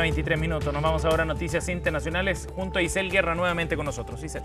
23 minutos. Nos vamos ahora a noticias internacionales junto a Isel Guerra nuevamente con nosotros. Isel.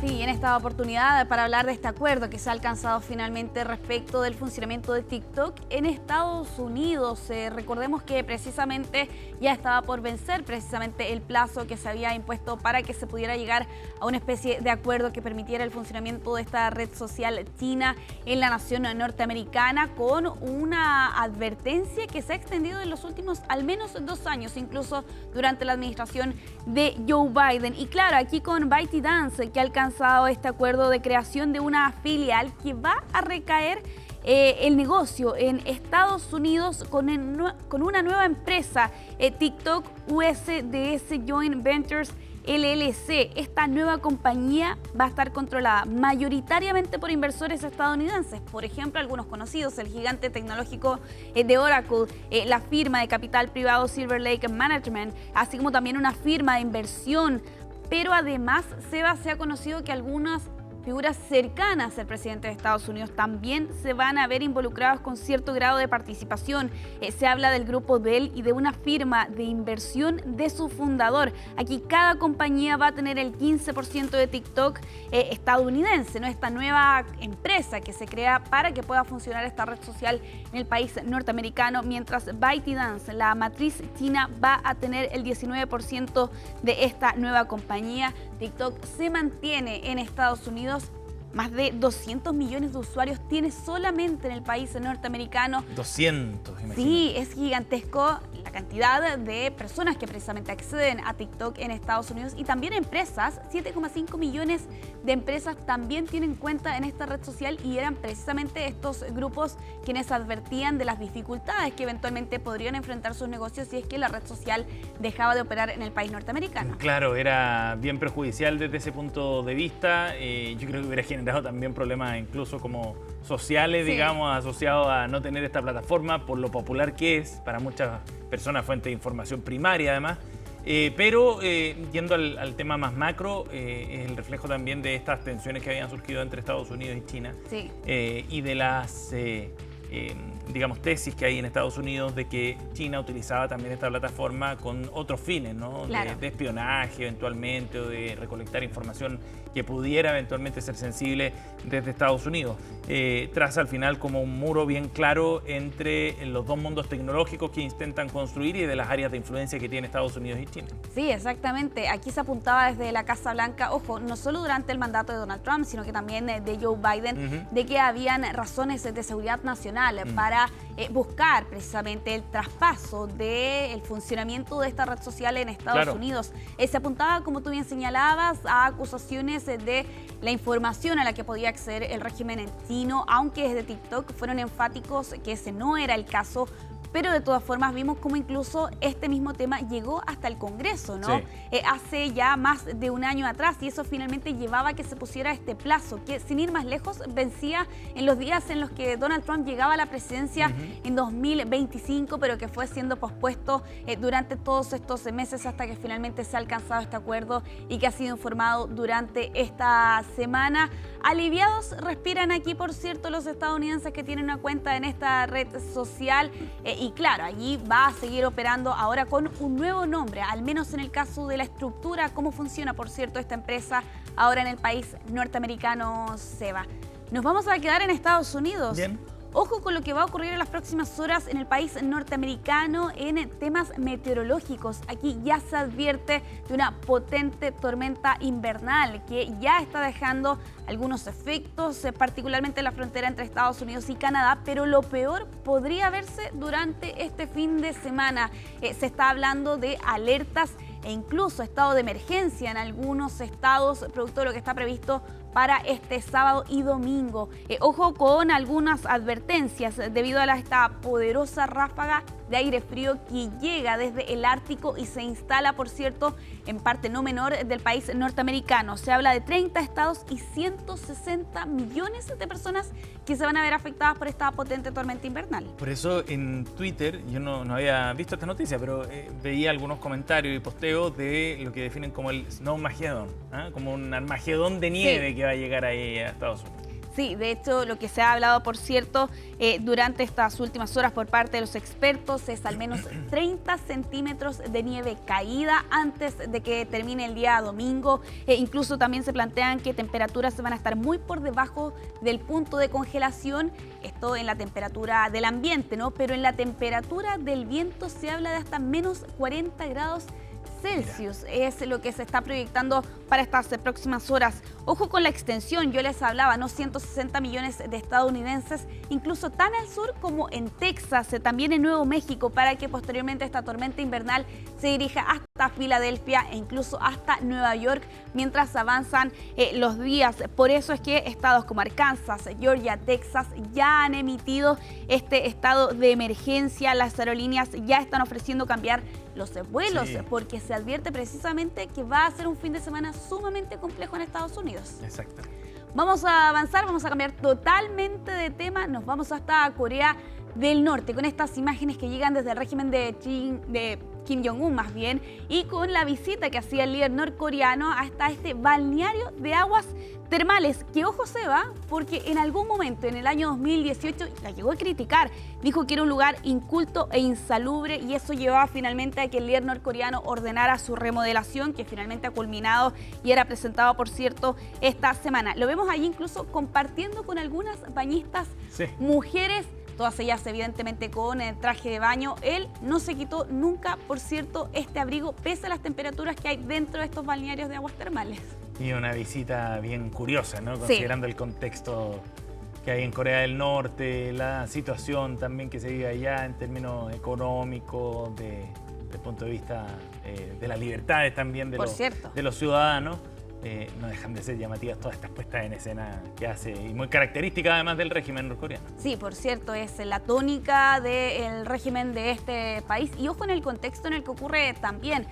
Sí, en esta oportunidad para hablar de este acuerdo que se ha alcanzado finalmente respecto del funcionamiento de TikTok en Estados Unidos. Recordemos que precisamente ya estaba por vencer precisamente el plazo que se había impuesto para que se pudiera llegar a una especie de acuerdo que permitiera el funcionamiento de esta red social china en la nación norteamericana, con una advertencia que se ha extendido en los últimos al menos 2 años, incluso durante la administración de Joe Biden. Y claro, aquí con ByteDance, que ha alcanzado este acuerdo de creación de una filial que va a recaer el negocio en Estados Unidos con una nueva empresa, TikTok USDS Joint Ventures LLC. Esta nueva compañía va a estar controlada mayoritariamente por inversores estadounidenses, por ejemplo, algunos conocidos, el gigante tecnológico de Oracle, la firma de capital privado Silver Lake Management, así como también una firma de inversión. Pero además, se ha conocido que algunas figuras cercanas al presidente de Estados Unidos también se van a ver involucradas con cierto grado de participación. Se habla del grupo Dell y de una firma de inversión de su fundador. Aquí cada compañía va a tener el 15% de TikTok estadounidense, ¿no? Esta nueva empresa que se crea para que pueda funcionar esta red social en el país norteamericano, mientras ByteDance, la matriz china, va a tener el 19% de esta nueva compañía. TikTok se mantiene en Estados Unidos. Más de 200 millones de usuarios tiene solamente en el país norteamericano. 200, imagínate. Sí, es gigantesco la cantidad de personas que precisamente acceden a TikTok en Estados Unidos, y también empresas. 7,5 millones de empresas también tienen cuenta en esta red social, y eran precisamente estos grupos quienes advertían de las dificultades que eventualmente podrían enfrentar sus negocios si es que la red social dejaba de operar en el país norteamericano. Claro, era bien perjudicial desde ese punto de vista. Yo creo que hubiera generado también problemas incluso como sociales, sí, digamos, asociados a no tener esta plataforma por lo popular que es para muchas personas, fuente de información primaria además. Pero yendo al tema más macro, es el reflejo también de estas tensiones que habían surgido entre Estados Unidos y China, sí, y de las digamos, tesis que hay en Estados Unidos de que China utilizaba también esta plataforma con otros fines, ¿no? Claro. De espionaje eventualmente, o de recolectar información que pudiera eventualmente ser sensible desde Estados Unidos. Traza al final como un muro bien claro entre los dos mundos tecnológicos que intentan construir y de las áreas de influencia que tiene Estados Unidos y China. Sí, exactamente. Aquí se apuntaba desde la Casa Blanca, ojo, no solo durante el mandato de Donald Trump, sino que también de Joe Biden, de que habían razones de seguridad nacional para buscar precisamente el traspaso del funcionamiento de esta red social en Estados Unidos. Se apuntaba, como tú bien señalabas, a acusaciones de la información a la que podía acceder el régimen chino, aunque desde TikTok fueron enfáticos que ese no era el caso. Pero de todas formas vimos cómo incluso este mismo tema llegó hasta el Congreso, ¿no? Sí. Hace ya más de un año atrás, y eso finalmente llevaba a que se pusiera este plazo, que sin ir más lejos vencía en los días en los que Donald Trump llegaba a la presidencia en 2025, pero que fue siendo pospuesto durante todos estos meses hasta que finalmente se ha alcanzado este acuerdo y que ha sido informado durante esta semana. Aliviados respiran aquí, por cierto, los estadounidenses que tienen una cuenta en esta red social. Y claro, allí va a seguir operando ahora con un nuevo nombre, al menos en el caso de la estructura, cómo funciona, por cierto, esta empresa ahora en el país norteamericano, Seba. Nos vamos a quedar en Estados Unidos. Bien. Ojo con lo que va a ocurrir en las próximas horas en el país norteamericano en temas meteorológicos. Aquí ya se advierte de una potente tormenta invernal que ya está dejando algunos efectos, particularmente en la frontera entre Estados Unidos y Canadá, pero lo peor podría verse durante este fin de semana. Se está hablando de alertas e incluso estado de emergencia en algunos estados, producto de lo que está previsto para este sábado y domingo. Ojo con algunas advertencias debido a esta poderosa ráfaga de aire frío que llega desde el Ártico y se instala, por cierto, en parte no menor del país norteamericano. Se habla de 30 estados y 160 millones de personas que se van a ver afectadas por esta potente tormenta invernal. Por eso en Twitter, yo no había visto esta noticia, pero veía algunos comentarios y posteos de lo que definen como el Snowmageddon, como un Armagedón de nieve, sí, que va a llegar ahí a Estados Unidos. Sí, de hecho, lo que se ha hablado, por cierto, durante estas últimas horas por parte de los expertos es al menos 30 centímetros de nieve caída antes de que termine el día domingo. Incluso también se plantean que temperaturas van a estar muy por debajo del punto de congelación, esto en la temperatura del ambiente, ¿no? Pero en la temperatura del viento se habla de hasta menos 40 grados Celsius. Es lo que se está proyectando para estas próximas horas. Ojo con la extensión, yo les hablaba, ¿no? 160 millones de estadounidenses, incluso tan al sur como en Texas, también en Nuevo México, para que posteriormente esta tormenta invernal se dirija hasta Filadelfia e incluso hasta Nueva York mientras avanzan los días. Por eso es que estados como Arkansas, Georgia, Texas ya han emitido este estado de emergencia. Las aerolíneas ya están ofreciendo cambiar los vuelos, sí, porque se advierte precisamente que va a ser un fin de semana sumamente complejo en Estados Unidos. Exacto. Vamos a avanzar, vamos a cambiar totalmente de tema, nos vamos hasta Corea del Norte con estas imágenes que llegan desde el régimen de Kim Jong-un más bien, y con la visita que hacía el líder norcoreano hasta este balneario de aguas termales, que ojo se va, porque en algún momento en el año 2018 la llegó a criticar, dijo que era un lugar inculto e insalubre, y eso llevaba finalmente a que el líder norcoreano ordenara su remodelación, que finalmente ha culminado y era presentado, por cierto, esta semana. Lo vemos allí incluso compartiendo con algunas bañistas, sí, mujeres, todas ellas evidentemente con traje de baño. Él no se quitó nunca, por cierto, este abrigo, pese a las temperaturas que hay dentro de estos balnearios de aguas termales. Y una visita bien curiosa, ¿no? Considerando, sí, el contexto que hay en Corea del Norte, la situación también que se vive allá en términos económicos, desde el punto de vista de las libertades también de los ciudadanos. No dejan de ser llamativas todas estas puestas en escena que hace, y muy característica además del régimen norcoreano. Sí, por cierto, es la tónica del régimen de este país, y ojo en el contexto en el que ocurre también.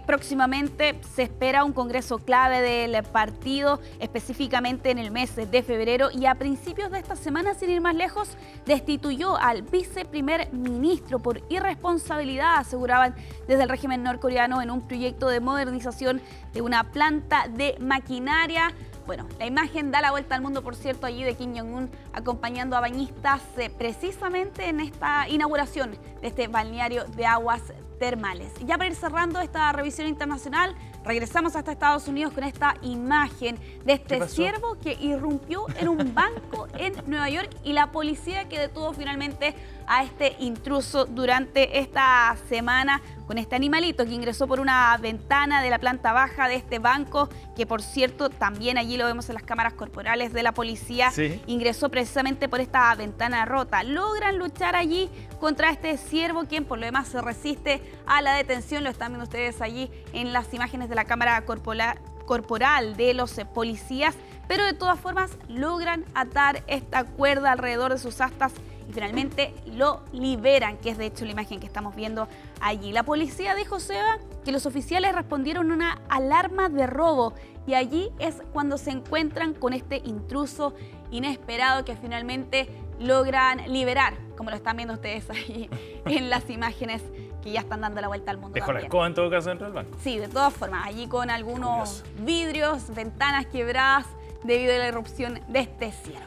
Próximamente se espera un congreso clave del partido, específicamente en el mes de febrero, y a principios de esta semana, sin ir más lejos, destituyó al viceprimer ministro por irresponsabilidad, aseguraban desde el régimen norcoreano, en un proyecto de modernización de una planta de maquinaria. Bueno, la imagen da la vuelta al mundo, por cierto, allí de Kim Jong-un acompañando a bañistas precisamente en esta inauguración de este balneario de aguas termales. Ya para ir cerrando esta revisión internacional, regresamos hasta Estados Unidos con esta imagen de este ciervo que irrumpió en un banco en Nueva York, y la policía que detuvo finalmente a este intruso durante esta semana con este animalito que ingresó por una ventana de la planta baja de este banco, que por cierto también allí lo vemos en las cámaras corporales de la policía, sí, ingresó precisamente por esta ventana rota. Logran luchar allí contra este ciervo, quien por lo demás se resiste a la detención. Lo están viendo ustedes allí en las imágenes de la cámara corporal de los policías, pero de todas formas logran atar esta cuerda alrededor de sus astas y finalmente lo liberan, que es de hecho la imagen que estamos viendo allí. La policía dijo, Seba, que los oficiales respondieron a una alarma de robo, y allí es cuando se encuentran con este intruso inesperado que finalmente logran liberar, como lo están viendo ustedes ahí en las imágenes que ya están dando la vuelta al mundo. Dejó la escoba en todo caso dentro del banco. Sí, de todas formas, allí con algunos vidrios, ventanas quebradas debido a la irrupción de este ciervo.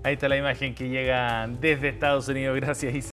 Ahí está la imagen que llega desde Estados Unidos. Gracias, Isa.